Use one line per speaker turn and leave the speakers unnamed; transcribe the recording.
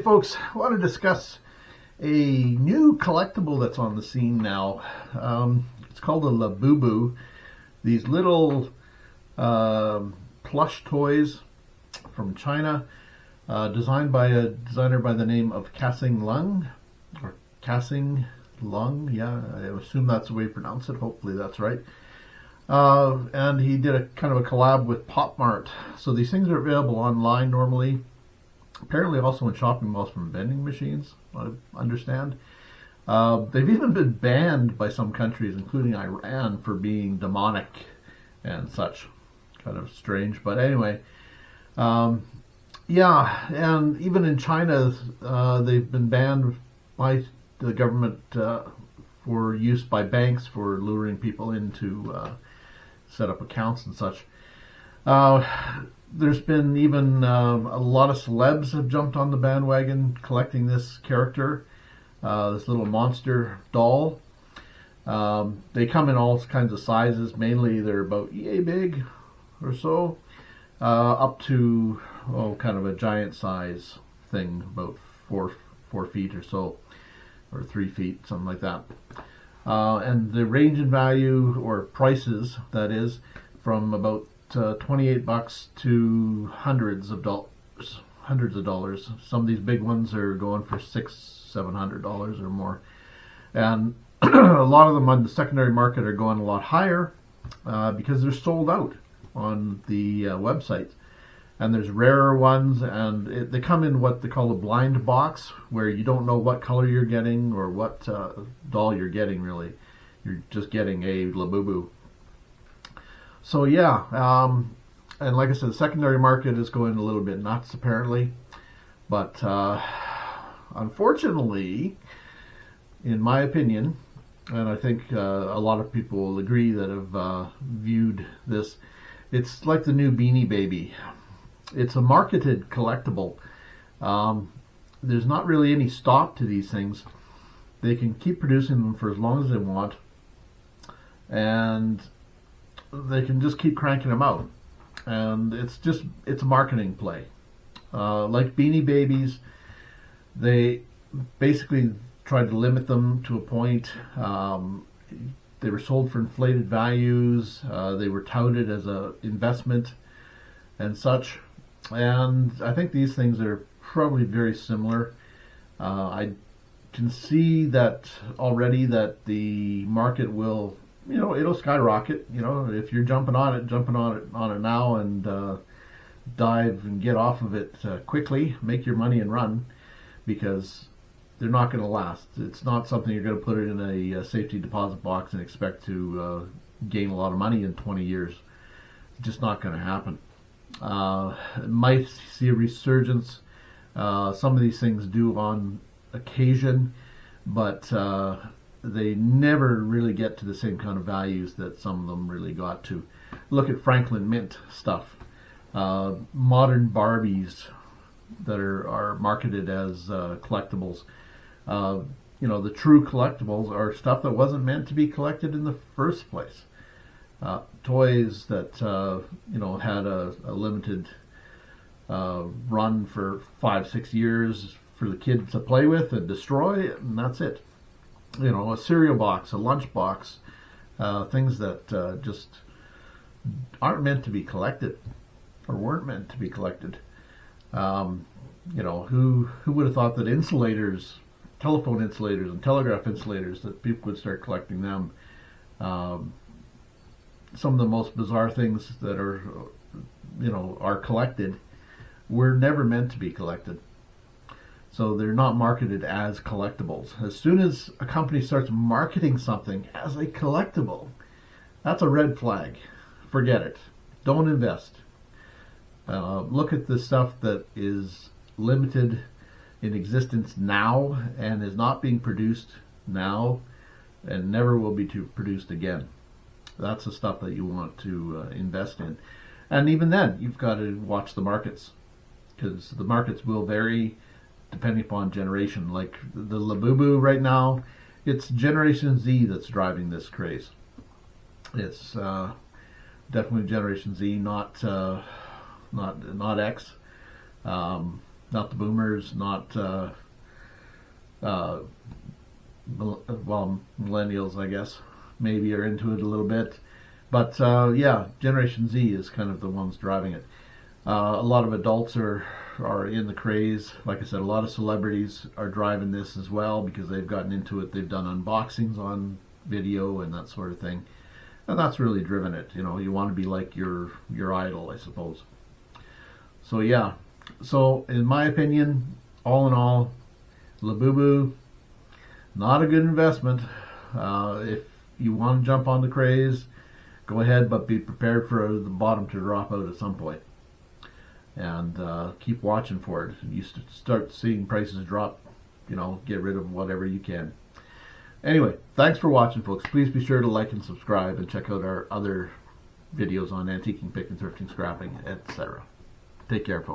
folks, I want to discuss a new collectible that's on the scene now. It's called a Labubu. These little plush toys from China, designed by a designer by the name of Kasing Lung, or Kasing Lung. Yeah, I assume that's the way you pronounce it. Hopefully that's right. And he did a kind of a collab with popmart. So these things are available online normally. Apparently also in shopping malls from vending machines, I understand. They've even been banned by some countries, including Iran, for being demonic and such. Kind of strange, but anyway. Yeah, and even in China, they've been banned by the government for use by banks for luring people in to set up accounts and such. There's been even a lot of celebs have jumped on the bandwagon collecting this character, this little monster doll. They come in all kinds of sizes. Mainly they're about yay big or so, up to kind of a giant size thing, about 4 feet or so, or 3 feet, something like that. And the range in value, or prices, that is, from about $28 to hundreds of dollars. Some of these big ones are going for $600-700 or more, and a lot of them on the secondary market are going a lot higher because they're sold out on the website. And there's rarer ones, and they come in what they call a blind box, where you don't know what color you're getting or what doll you're getting, really. You're just getting a Labubu. So yeah, and like I said, the secondary market is going a little bit nuts, apparently. But unfortunately, in my opinion, and I think a lot of people will agree that have viewed this, it's like the new Beanie Baby. It's a marketed collectible. There's not really any stop to these things. They can keep producing them for as long as they want, and they can just keep cranking them out. And it's a marketing play. Like Beanie Babies, they basically tried to limit them to a point. They were sold for inflated values. They were touted as an investment and such. And I think these things are probably very similar. I can see that already, that the market will, it'll skyrocket. If you're jumping on it now, and dive and get off of it quickly, make your money and run, because they're not going to last. It's not something you're going to put it in a safety deposit box and expect to gain a lot of money in 20 years. It's just not going to happen. Might see a resurgence. Some of these things do on occasion, but they never really get to the same kind of values that some of them really got to. Look at Franklin Mint stuff. Modern Barbies that are marketed as collectibles. The true collectibles are stuff that wasn't meant to be collected in the first place. Toys that had a limited run for 5-6 years for the kids to play with and destroy, and that's it. A cereal box, a lunch box, things that just aren't meant to be collected, or weren't meant to be collected. Who would have thought that insulators, telephone insulators and telegraph insulators, that people would start collecting them? Some of the most bizarre things that are collected were never meant to be collected. So they're not marketed as collectibles. As soon as a company starts marketing something as a collectible, that's a red flag. Forget it. Don't invest. Look at the stuff that is limited in existence now and is not being produced now and never will be produced again. That's the stuff that you want to invest in. And even then, you've got to watch the markets, because the markets will vary depending upon generation. Like the Labubu right now, it's Generation Z that's driving this craze. It's definitely Generation Z, not X. not the boomers, not well, millennials, I guess, maybe are into it a little bit. But yeah, Generation Z is kind of the ones driving it. A lot of adults are in the craze. Like I said, a lot of celebrities are driving this as well because they've gotten into it. They've done unboxings on video and that sort of thing. And that's really driven it. You know, you want to be like your idol, I suppose. So yeah. So in my opinion, all in all, Labubu, not a good investment. If you want to jump on the craze, go ahead, but be prepared for the bottom to drop out at some point. And keep watching for it. You start seeing prices drop, you know, get rid of whatever you can. Anyway, thanks for watching, folks. Please be sure to like and subscribe and check out our other videos on antiquing, picking, thrifting, scrapping, etc. Take care, folks.